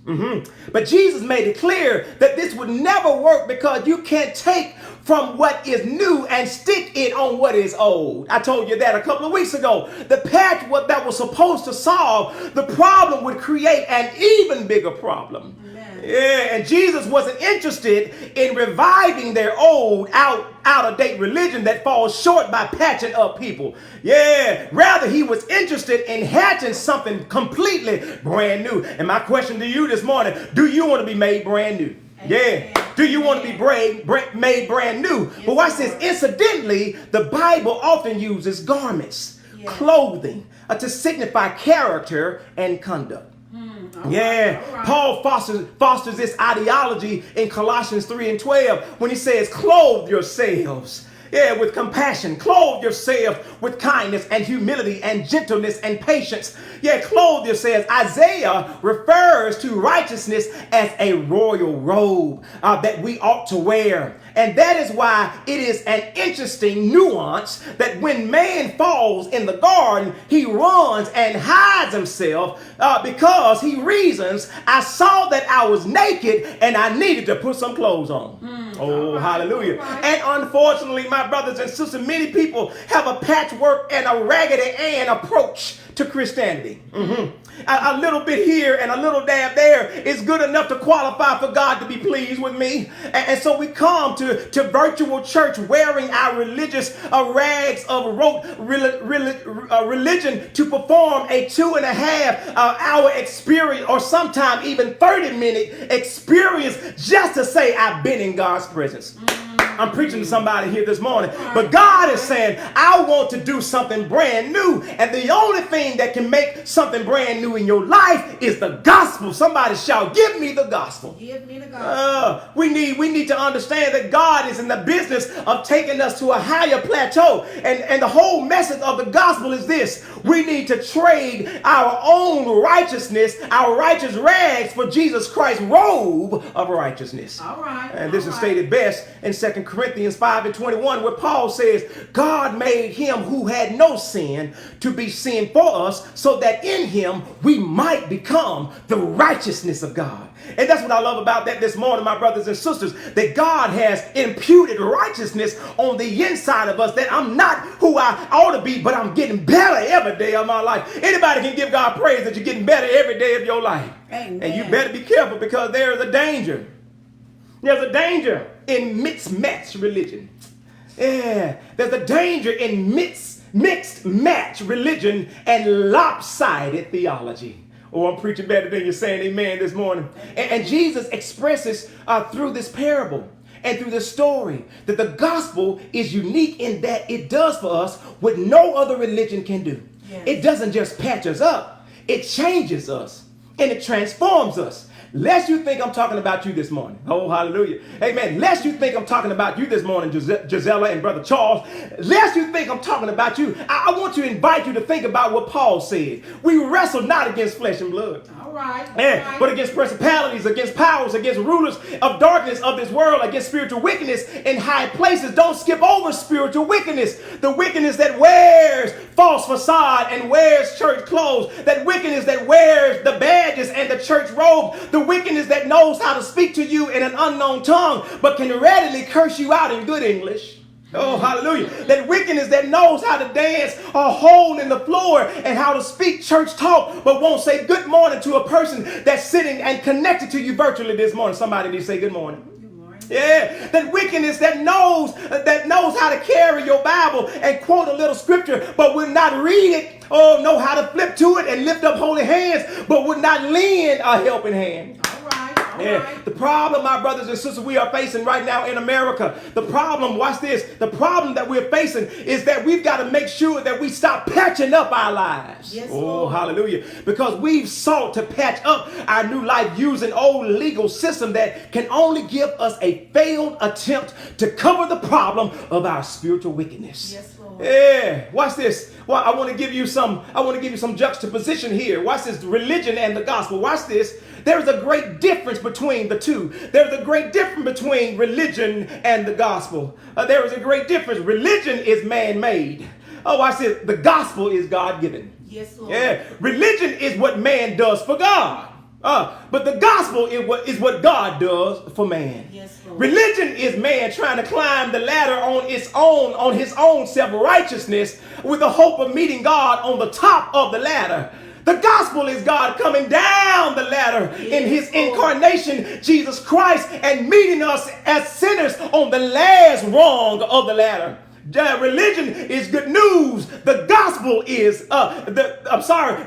But Jesus made it clear that this would never work because you can't take from what is new and stick it on what is old. I told you that a couple of weeks ago. The patch that was supposed to solve the problem would create an even bigger problem. Yeah, and Jesus wasn't interested in reviving their old, out-of-date religion that falls short by patching up people. Yeah, rather he was interested in hatching something completely brand new. And my question to you this morning, do you want to be made brand new? Yeah. Do you want to be made brand new? But watch this. Incidentally, the Bible often uses garments, clothing, to signify character and conduct. Yeah, right. Paul fosters this ideology in Colossians 3:12 when he says, clothe yourselves. Yeah, with compassion. Clothe yourself with kindness and humility and gentleness and patience. Yeah, clothe yourselves. Isaiah refers to righteousness as a royal robe that we ought to wear. And that is why it is an interesting nuance that when man falls in the garden, he runs and hides himself because he reasons, I saw that I was naked and I needed to put some clothes on. Oh, hallelujah. Right. And unfortunately, my brothers and sisters, many people have a patchwork and a Raggedy Ann approach to Christianity. A little bit here and a little dab there is good enough to qualify for God to be pleased with me. And so we come to virtual church wearing our religious rags of religion to perform a 2.5 hour experience or sometime even 30-minute experience just to say I've been in God's presence. I'm preaching to somebody here this morning. But God is saying, I want to do something brand new. And the only thing that can make something brand new in your life is the gospel. Somebody shout, give me the gospel. Give me the gospel. We need to understand that God is in the business of taking us to a higher plateau. And the whole message of the gospel is this. We need to trade our own righteousness, our righteous rags, for Jesus Christ's robe of righteousness. All right. And this is stated best in 2 Corinthians 5:21, where Paul says, God made him who had no sin to be sin for us, so that in him we might become the righteousness of God. And that's what I love about that this morning, my brothers and sisters, that God has imputed righteousness on the inside of us, that I'm not who I ought to be, but I'm getting better every day of my life. Anybody can give God praise that you're getting better every day of your life. Amen. And you better be careful because there is a danger. There's a danger in mixed-match religion. Yeah, there's a danger in mixed-match religion and lopsided theology. Oh, I'm preaching better than you're saying amen this morning. And Jesus expresses through this parable and through this story that the gospel is unique in that it does for us what no other religion can do. Yes. It doesn't just patch us up. It changes us and it transforms us. Lest you think I'm talking about you this morning. Oh, hallelujah. Amen. Lest you think I'm talking about you this morning, Gisela and Brother Charles. Lest you think I'm talking about you. I want to invite you to think about what Paul said. We wrestle not against flesh and blood. All right. But against principalities, against powers, against rulers of darkness of this world, against spiritual wickedness in high places. Don't skip over spiritual wickedness. The wickedness that wears false facade and wears church clothes. That wickedness that wears the badges and the church robe. The The wickedness that knows how to speak to you in an unknown tongue, but can readily curse you out in good English. Oh, hallelujah. That wickedness that knows how to dance a hole in the floor and how to speak church talk, but won't say good morning to a person that's sitting and connected to you virtually this morning. Somebody need to say good morning. Yeah, that wickedness that knows how to carry your Bible and quote a little scripture, but will not read it, or know how to flip to it and lift up holy hands, but would not lend a helping hand. Yeah. The problem, my brothers and sisters, we are facing right now in America, the problem, watch this, the problem that we're facing is that we've got to make sure that we stop patching up our lives. Yes, oh, Lord. Hallelujah. Because we've sought to patch up our new life using old legal system that can only give us a failed attempt to cover the problem of our spiritual wickedness. Yes, Lord. Yeah, watch this. Well, I want to give you some juxtaposition here. Watch this, religion and the gospel. Watch this. There's a great difference between the two. There's a great difference between religion and the gospel. There is a great difference. Religion is man-made. Oh, watch this. The gospel is God-given. Yes, Lord. Yeah, religion is what man does for God. But the gospel is what God does for man. Yes, Lord. Religion is man trying to climb the ladder on his own self-righteousness with the hope of meeting God on the top of the ladder. The gospel is God coming down the ladder in his incarnation, Jesus Christ, and meeting us as sinners on the last rung of the ladder. Religion is good news. The gospel is,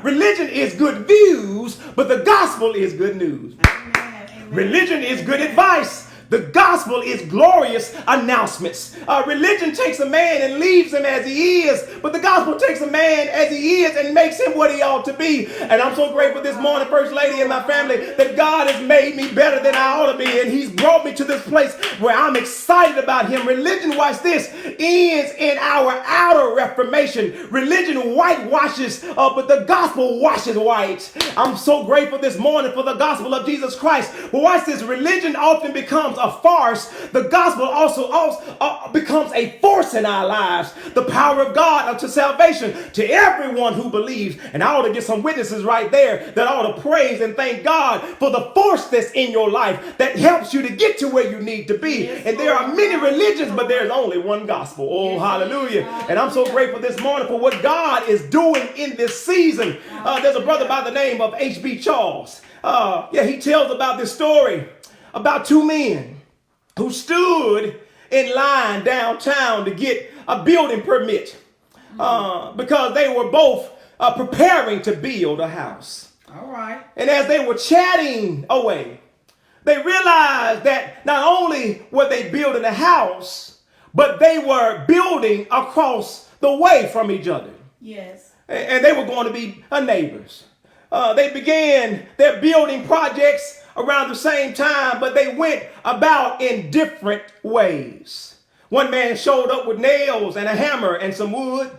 religion is good views, but the gospel is good news. Amen. Religion is good advice. The gospel is glorious announcements. Religion takes a man and leaves him as he is, but the gospel takes a man as he is and makes him what he ought to be. And I'm so grateful this morning, First Lady and my family, that God has made me better than I ought to be, and he's brought me to this place where I'm excited about him. Religion, watch this, ends in our outer reformation. Religion whitewashes, but the gospel washes white. I'm so grateful this morning for the gospel of Jesus Christ. But watch this, religion often becomes a farce. The gospel also becomes a force in our lives. The power of God unto salvation to everyone who believes. And I ought to get some witnesses right there that ought to praise and thank God for the force that's in your life that helps you to get to where you need to be. Yes, and there are many religions, but there's only one gospel. Oh, yes, hallelujah. hallelujah. And I'm so grateful this morning for what God is doing in this season. There's a brother by the name of H.B. Charles. He tells about this story about two men who stood in line downtown to get a building permit because they were both preparing to build a house. All right. And as they were chatting away, they realized that not only were they building a house, but they were building across the way from each other. Yes. And they were going to be neighbors. They began their building projects around the same time, but they went about in different ways. One man showed up with nails and a hammer and some wood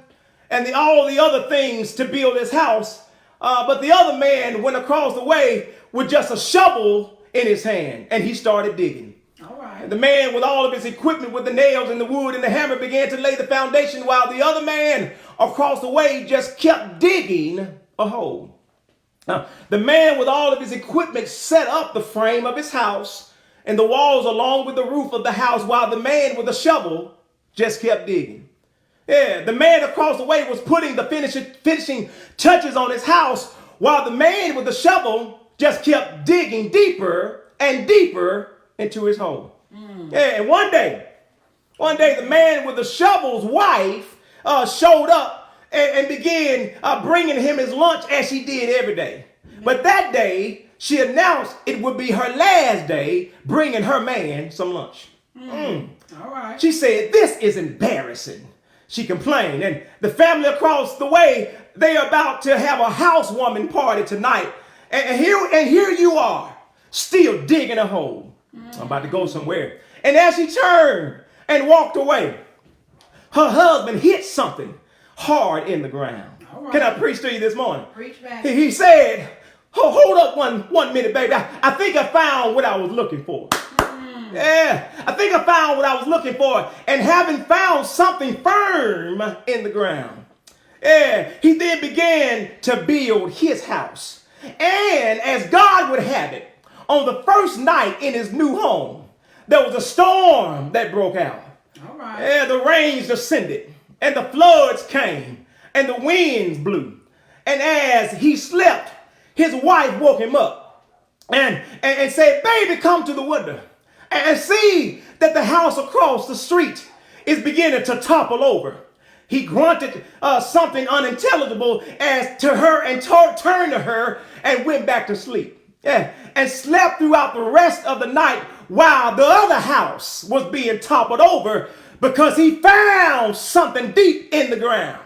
and all the other things to build his house. But the other man went across the way with just a shovel in his hand, and he started digging. All right. And the man with all of his equipment with the nails and the wood and the hammer began to lay the foundation, while the other man across the way just kept digging a hole. Now, the man with all of his equipment set up the frame of his house and the walls along with the roof of the house, while the man with the shovel just kept digging. Yeah, the man across the way was putting the finishing touches on his house, while the man with the shovel just kept digging deeper and deeper into his hole. Yeah, and one day the man with the shovel's wife showed up and began bringing him his lunch as she did every day. But that day, she announced it would be her last day bringing her man some lunch. All right. She said, "This is embarrassing," she complained. And the family across the way, they are about to have a housewarming party tonight. And here you are, still digging a hole. I'm about to go somewhere. And as she turned and walked away, her husband hit something hard in the ground. All right. Can I preach to you this morning? Preach back. He said, hold up one minute, baby. I think I found what I was looking for. Yeah, I think I found what I was looking for. And having found something firm in the ground, he then began to build his house. And as God would have it, on the first night in his new home, there was a storm that broke out. All right. And the rains descended, and the floods came, and the winds blew. And as he slept, his wife woke him up and said, "Baby, come to the window and see that the house across the street is beginning to topple over." He grunted something unintelligible as to her and turned to her and went back to sleep. Yeah, and slept throughout the rest of the night while the other house was being toppled over because he found something deep in the ground.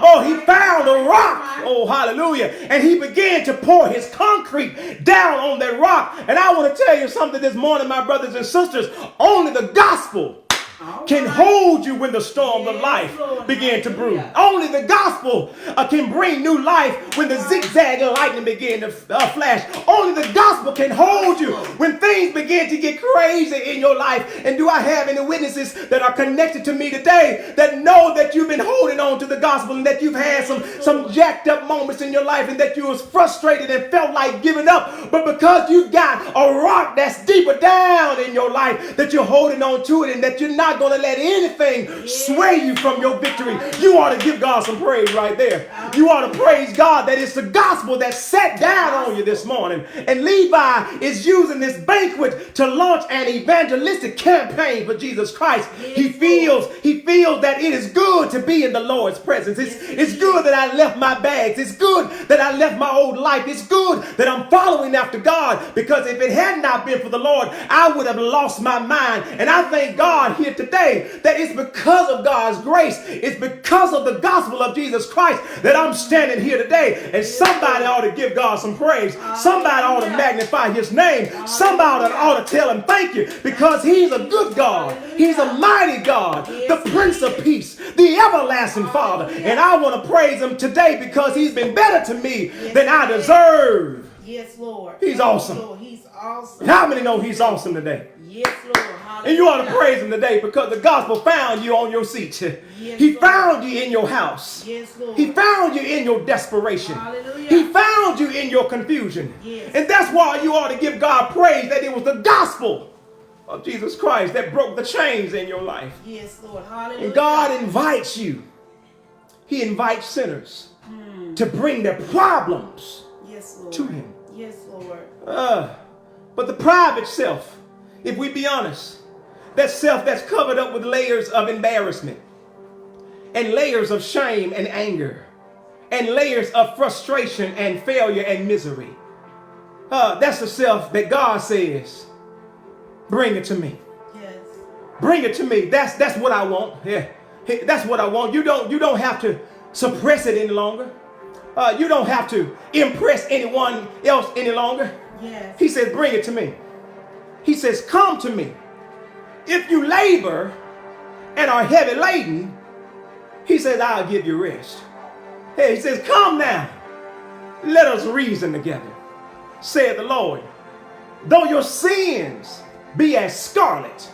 Oh, he found a rock. Oh, hallelujah. And he began to pour his concrete down on that rock. And I want to tell you something this morning, my brothers and sisters. Only the gospel can hold you when the storms of life begin to brew. Only the gospel can bring new life when the zigzag of lightning begin to flash. Only the gospel can hold you when things begin to get crazy in your life. And do I have any witnesses that are connected to me today that know that you've been holding on to the gospel and that you've had some jacked up moments in your life and that you was frustrated and felt like giving up, but because you've got a rock that's deeper down in your life that you're holding on to it and that you're not going to let anything sway you from your victory, you ought to give God some praise right there. You ought to praise God that it's the gospel that sat down on you this morning. And Levi is using this banquet to launch an evangelistic campaign for Jesus Christ. He feels that it is good to be in the Lord's presence. It's good that I left my bags. It's good that I left my old life. It's good that I'm following after God, because if it had not been for the Lord, I would have lost my mind. And I thank God here today that it's because of God's grace, it's because of the gospel of Jesus Christ that I'm standing here today. And somebody ought to give God some praise. Somebody ought to magnify his name. Somebody ought to tell him thank you, because he's a good God. He's a mighty God, the Prince of Peace, the everlasting Father. And I want to praise him today because he's been better to me than I deserve. Yes, Lord. He's awesome. Lord. He's awesome. How many know he's awesome today? Yes, Lord. Hallelujah. And you ought to praise him today because the gospel found you on your seat. He found you in your house. Yes, Lord. He found you in your desperation. Hallelujah. He found you in your confusion. Yes. And that's why you ought to give God praise that it was the gospel of Jesus Christ that broke the chains in your life. Yes, Lord. Hallelujah. And God invites you. He invites sinners to bring their problems Yes, Lord. to him. Yes, Lord. But the private self, if we be honest, that self that's covered up with layers of embarrassment and layers of shame and anger and layers of frustration and failure and misery. That's the self that God says, bring it to me. Yes. Bring it to me. That's what I want. Yeah. That's what I want. You don't have to suppress it any longer. You don't have to impress anyone else any longer. Yes. He says, bring it to me. He says, come to me. If you labor and are heavy laden, he says, I'll give you rest. Hey, he says, come now. Let us reason together, said the Lord. Though your sins be as scarlet,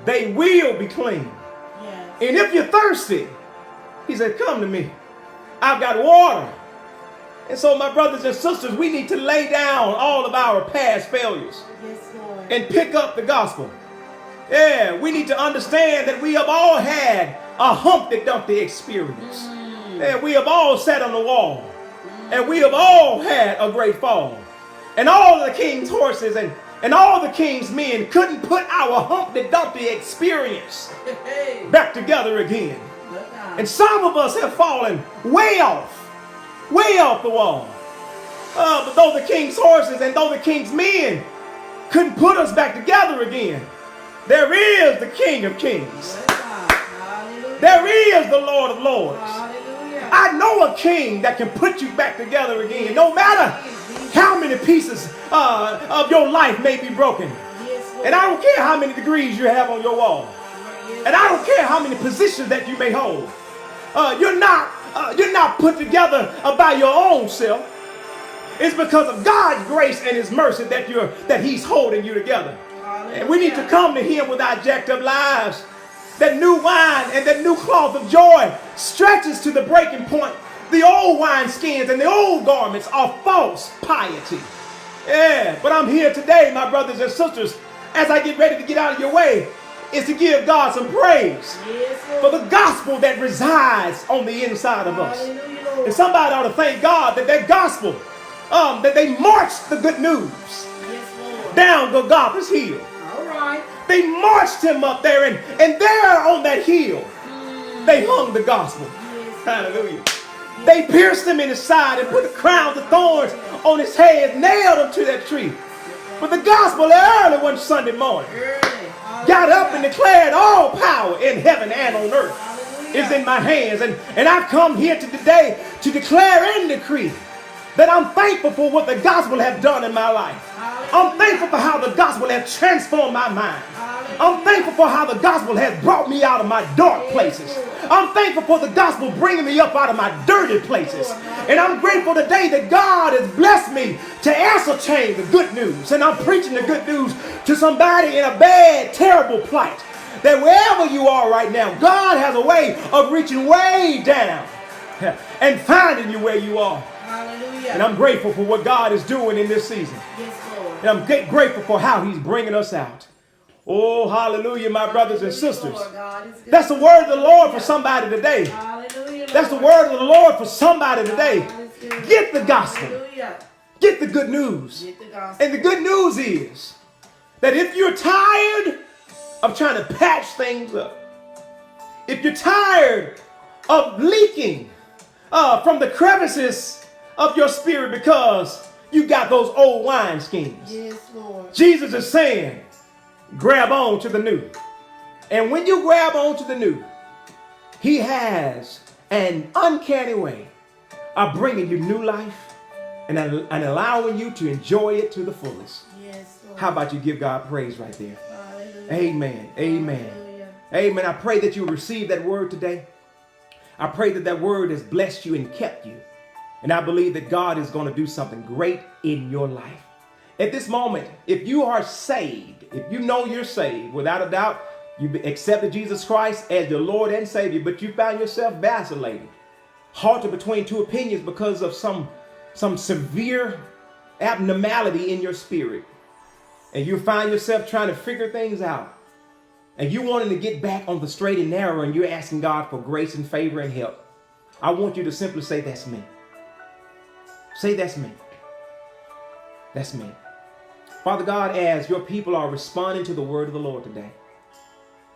they will be clean. Yes. And if you're thirsty, he said, come to me. I've got water. And so, my brothers and sisters, we need to lay down all of our past failures Yes, Lord. and pick up the gospel. Yeah, we need to understand that we have all had a Humpty Dumpty experience. Yeah, we have all sat on the wall. And we have all had a great fall. And all the king's horses and all the king's men couldn't put our Humpty Dumpty experience back together again. And some of us have fallen way off the wall. But though the king's horses and though the king's men couldn't put us back together again, there is the King of Kings. There is the Lord of Lords. Hallelujah. I know a king that can put you back together again, no matter how many pieces of your life may be broken. Yes, Lord. And I don't care how many degrees you have on your wall. And I don't care how many positions that you may hold. You're not put together by your own self. It's because of God's grace and his mercy that he's holding you together. And we need to come to him with our jacked up lives. That new wine and that new cloth of joy stretches to the breaking point. The old wine skins and the old garments are false piety. Yeah, but I'm here today, my brothers and sisters, as I get ready to get out of your way, is to give God some praise for the gospel that resides on the inside of us. And somebody ought to thank God that that gospel, that they marched the good news down Golgotha's hill. All right. They marched him up there, and there on that hill, they hung the gospel. Hallelujah. They pierced him in his side and put the crowns of thorns on his head, nailed him to that tree. But the gospel early one Sunday morning got up and declared all power in heaven and on earth is in my hands. And I've come here today to declare and decree that I'm thankful for what the gospel has done in my life. I'm thankful for how the gospel has transformed my mind. I'm thankful for how the gospel has brought me out of my dark places. I'm thankful for the gospel bringing me up out of my dirty places. And I'm grateful today that God has blessed me to ascertain the good news. And I'm preaching the good news to somebody in a bad, terrible plight. That wherever you are right now, God has a way of reaching way down and finding you where you are. Hallelujah. And I'm grateful for what God is doing in this season. Yes, Lord. And I'm grateful for how he's bringing us out. Oh, hallelujah, my brothers and sisters. That's the word of the Lord for somebody today. Hallelujah. That's the word of the Lord for somebody today. Get the gospel. Hallelujah. Get the good news. Get the gospel. And the good news is that if you're tired of trying to patch things up, if you're tired of leaking from the crevices of your spirit because you got those old wine skins, Yes, Lord. Jesus is saying, grab on to the new. And when you grab on to the new, he has an uncanny way of bringing you new life and allowing you to enjoy it to the fullest. Yes, Lord. How about you give God praise right there? Hallelujah. Amen. Amen. Hallelujah. Amen. I pray that you receive that word today. I pray that that word has blessed you and kept you. And I believe that God is going to do something great in your life. At this moment, if you are saved, if you know you're saved, without a doubt, you accepted Jesus Christ as your Lord and Savior, but you found yourself vacillating, halted between two opinions because of some severe abnormality in your spirit. And you find yourself trying to figure things out. And you wanting to get back on the straight and narrow, and you're asking God for grace and favor and help. I want you to simply say, that's me. Say, that's me. That's me. Father God, as your people are responding to the word of the Lord today,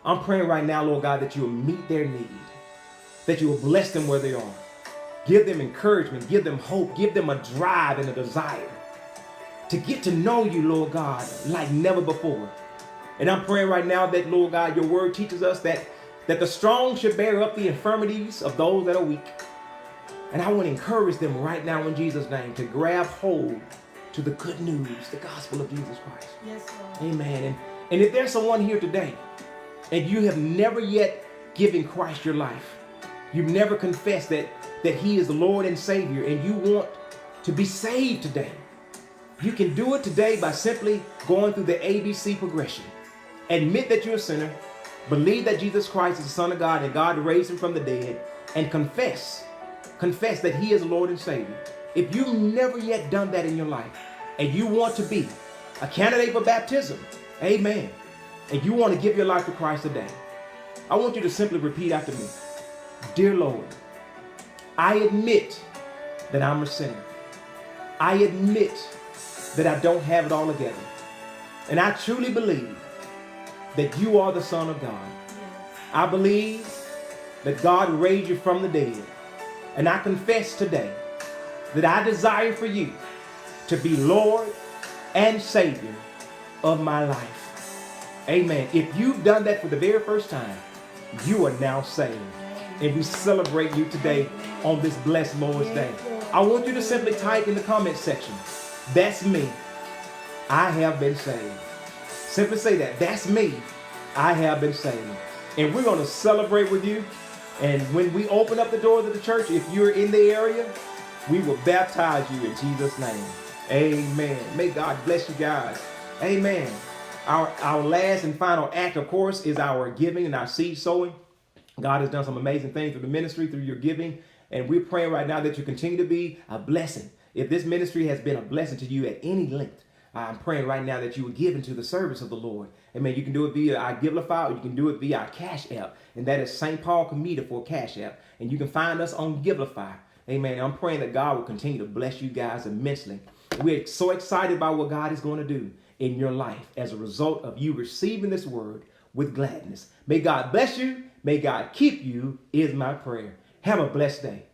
I'm praying right now, Lord God, that you will meet their need, that you will bless them where they are. Give them encouragement, give them hope, give them a drive and a desire to get to know you, Lord God, like never before. And I'm praying right now that, Lord God, your word teaches us that the strong should bear up the infirmities of those that are weak. And I want to encourage them right now in Jesus' name to grab hold to the good news, the gospel of Jesus Christ. Yes, Lord. Amen. And if there's someone here today and you have never yet given Christ your life, you've never confessed that he is the Lord and Savior, and you want to be saved today, you can do it today by simply going through the ABC progression. Admit that you're a sinner, believe that Jesus Christ is the Son of God and God raised him from the dead, and confess that he is the Lord and Savior. If you've never yet done that in your life, and you want to be a candidate for baptism, amen, and you want to give your life to Christ today, I want you to simply repeat after me. Dear Lord, I admit that I'm a sinner. I admit that I don't have it all together. And I truly believe that you are the Son of God. I believe that God raised you from the dead. And I confess today that I desire for you to be Lord and Savior of my life. Amen. If you've done that for the very first time, you are now saved. And we celebrate you today on this blessed Lord's Day. I want you to simply type in the comment section, that's me. I have been saved. Simply say that. That's me. I have been saved. And we're going to celebrate with you. And when we open up the doors of the church, if you're in the area, we will baptize you in Jesus' name. Amen. May God bless you guys. Amen. Our last and final act, of course, is our giving and our seed sowing. God has done some amazing things through the ministry, through your giving. And we're praying right now that you continue to be a blessing. If this ministry has been a blessing to you at any length, I'm praying right now that you would give into the service of the Lord. Amen. You can do it via our Givelify, or you can do it via our Cash App. And that is St. Paul Comita for Cash App. And you can find us on Givelify. Amen. I'm praying that God will continue to bless you guys immensely. We're so excited about what God is going to do in your life as a result of you receiving this word with gladness. May God bless you. May God keep you is my prayer. Have a blessed day.